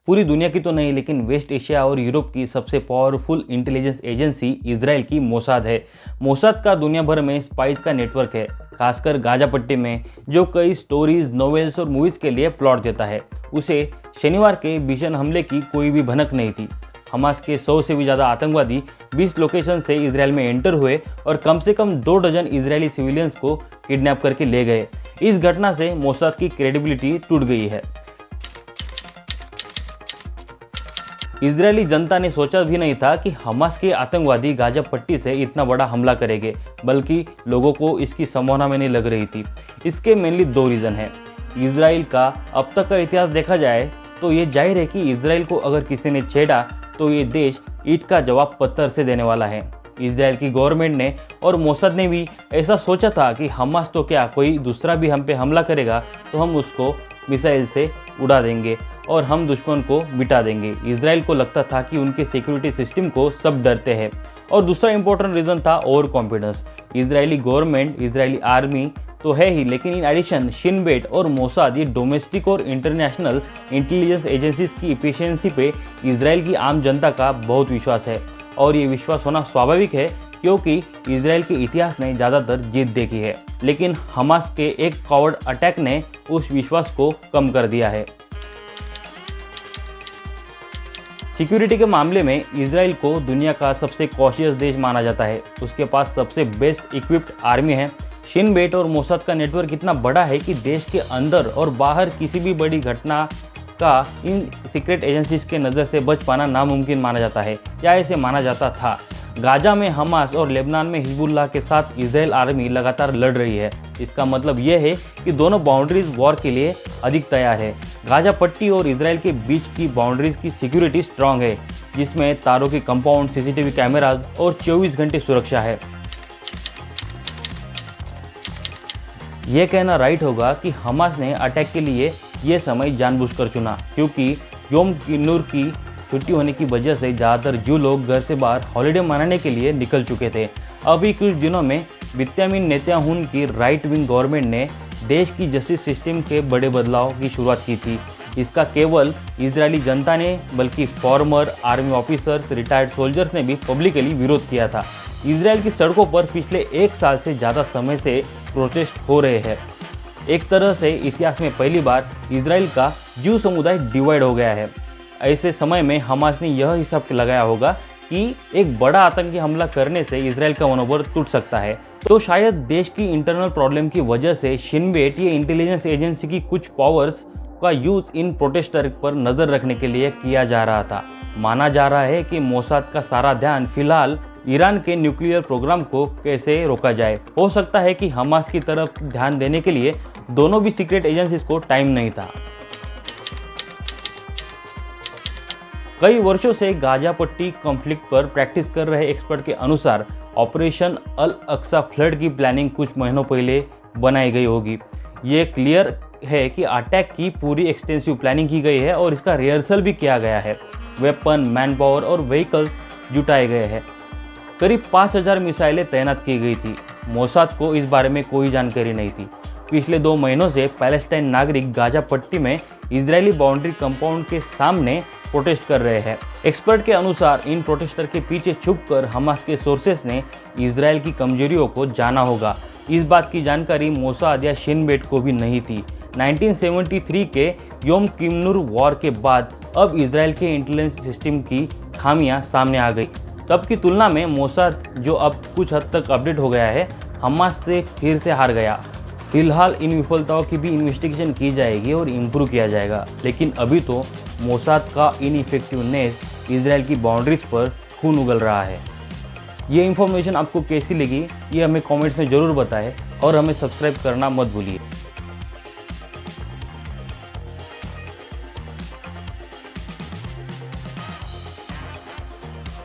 पूरी दुनिया की तो नहीं, लेकिन वेस्ट एशिया और यूरोप की सबसे पावरफुल इंटेलिजेंस एजेंसी इजराइल की मोसाद है। मोसाद का दुनिया भर में स्पाइस का नेटवर्क है, खासकर गाजा पट्टी में, जो कई स्टोरीज, नॉवेल्स और मूवीज के लिए प्लॉट देता है। उसे शनिवार के भीषण हमले की कोई भी भनक नहीं थी। हमास के 100 से भी ज़्यादा आतंकवादी 20 लोकेशन से इजराइल में एंटर हुए और कम से कम 2 डजन इजरायली सिविलियंस को किडनैप करके ले गए। इस घटना से मोसाद की क्रेडिबिलिटी टूट गई है। इजरायली जनता ने सोचा भी नहीं था कि हमास के आतंकवादी गाजा पट्टी से इतना बड़ा हमला करेंगे, बल्कि लोगों को इसकी संभावना में नहीं लग रही थी। इसके मेनली 2 रीज़न हैं। इजराइल का अब तक का इतिहास देखा जाए तो ये जाहिर है कि इजराइल को अगर किसी ने छेड़ा तो ये देश ईंट का जवाब पत्थर से देने वाला है। इजराइल की गवर्नमेंट ने और मोसाद ने भी ऐसा सोचा था कि हमास तो क्या, कोई दूसरा भी हम पे हमला करेगा तो हम उसको मिसाइल से उड़ा देंगे और हम दुश्मन को मिटा देंगे। इजराइल को लगता था कि उनके सिक्योरिटी सिस्टम को सब डरते हैं। और दूसरा इंपॉर्टेंट रीज़न था over confidence. Israeli government, Israeli army तो है ही, लेकिन इन एडिशन शिन बेट और मोसाद, ये डोमेस्टिक और इंटरनेशनल इंटेलिजेंस एजेंसीज की इफिशियंसी पे इजराइल की आम जनता का बहुत विश्वास है। और ये विश्वास होना स्वाभाविक है, क्योंकि इजराइल के इतिहास ने ज़्यादातर जीत देखी है। लेकिन हमास के एक कॉवर्ड अटैक ने उस विश्वास को कम कर दिया है। सिक्योरिटी के मामले में इजराइल को दुनिया का सबसे कॉशियस देश माना जाता है। उसके पास सबसे बेस्ट इक्विप्ड आर्मी है। शिन बेट और मोसाद का नेटवर्क इतना बड़ा है कि देश के अंदर और बाहर किसी भी बड़ी घटना का इन सीक्रेट एजेंसीज के नज़र से बच पाना नामुमकिन माना जाता है, या ऐसे माना जाता था। गाजा में हमास और लेबनान में हिजबुल्लाह के साथ इजराइल आर्मी लगातार लड़ रही है। इसका मतलब यह है कि दोनों बाउंड्रीज वॉर के लिए अधिक तैयार है। गाजा पट्टी और इजराइल के बीच की बाउंड्रीज की सिक्योरिटी स्ट्रांग है, जिसमें तारों के कंपाउंड, सीसीटीवी कैमराज और 24 घंटे सुरक्षा है। यह कहना राइट होगा कि हमास ने अटैक के लिए यह समय जानबूझकर चुना, क्योंकि योम किन्नूर की छुट्टी होने की वजह से ज़्यादातर जू लोग घर से बाहर हॉलिडे मनाने के लिए निकल चुके थे। अभी कुछ दिनों में बिन्यामिन नेतन्याहू की राइट विंग गवर्नमेंट ने देश की जस्टिस सिस्टम के बड़े बदलाव की शुरुआत की थी। इसका केवल इजरायली जनता ने, बल्कि farmer army officers, retired soldiers ने भी पब्लिकली विरोध किया था। इजराइल की सड़कों पर पिछले 1 साल से ज़्यादा समय से प्रोटेस्ट हो रहे हैं। एक तरह से इतिहास में पहली बार इजराइल का जू समुदाय डिवाइड हो गया है। ऐसे समय में हमास ने यह हिसाब लगाया होगा कि एक बड़ा आतंकी हमला करने से इजराइल का मनोबल टूट सकता है। तो शायद देश की इंटरनल प्रॉब्लम की वजह से शिन बेट, ये इंटेलिजेंस एजेंसी की कुछ पावर्स का यूज इन प्रोटेस्टर पर नज़र रखने के लिए किया जा रहा था। माना जा रहा है कि मोसाद का सारा ध्यान फिलहाल ईरान के न्यूक्लियर प्रोग्राम को कैसे रोका जाए। हो सकता है कि हमास की तरफ ध्यान देने के लिए दोनों भी सीक्रेट एजेंसीज को टाइम नहीं था। कई वर्षों से गाजा पट्टी कॉन्फ्लिक्ट पर प्रैक्टिस कर रहे एक्सपर्ट के अनुसार ऑपरेशन अल अक्सा फ्लड की प्लानिंग कुछ महीनों पहले बनाई गई होगी। ये क्लियर है कि अटैक की पूरी एक्सटेंसिव प्लानिंग की गई है और इसका रिहर्सल भी किया गया है। वेपन, मैन पावर और व्हीकल्स जुटाए गए हैं। करीब 5000 मिसाइलें तैनात की गई थी। मोसाद को इस बारे में कोई जानकारी नहीं थी। पिछले 2 महीनों से पैलेस्टाइन नागरिक गाजा पट्टी में इजरायली बाउंड्री कंपाउंड के सामने प्रोटेस्ट कर रहे हैं। एक्सपर्ट के अनुसार इन प्रोटेस्टर के पीछे छुपकर हमास के सोर्सेस ने इजराइल की कमजोरियों को जाना होगा। इस बात की जानकारी मोसाद या शिन बेट को भी नहीं थी। 1973 के योम किन्नूर वॉर के बाद अब इजराइल के इंटेलिजेंस सिस्टम की खामियां सामने आ गई। तब की तुलना में मोसाद, जो अब कुछ हद तक अपडेट हो गया है, हमास से फिर से हार गया। फिलहाल इन विफलताओं की भी इन्वेस्टिगेशन की जाएगी और इम्प्रूव किया जाएगा, लेकिन अभी तो मोसाद का इनइफेक्टिवनेस इजराइल की बाउंड्रीज पर खून उगल रहा है। ये इन्फॉर्मेशन आपको कैसी लगी, ये हमें कमेंट्स में ज़रूर बताएं और हमें सब्सक्राइब करना मत भूलिए।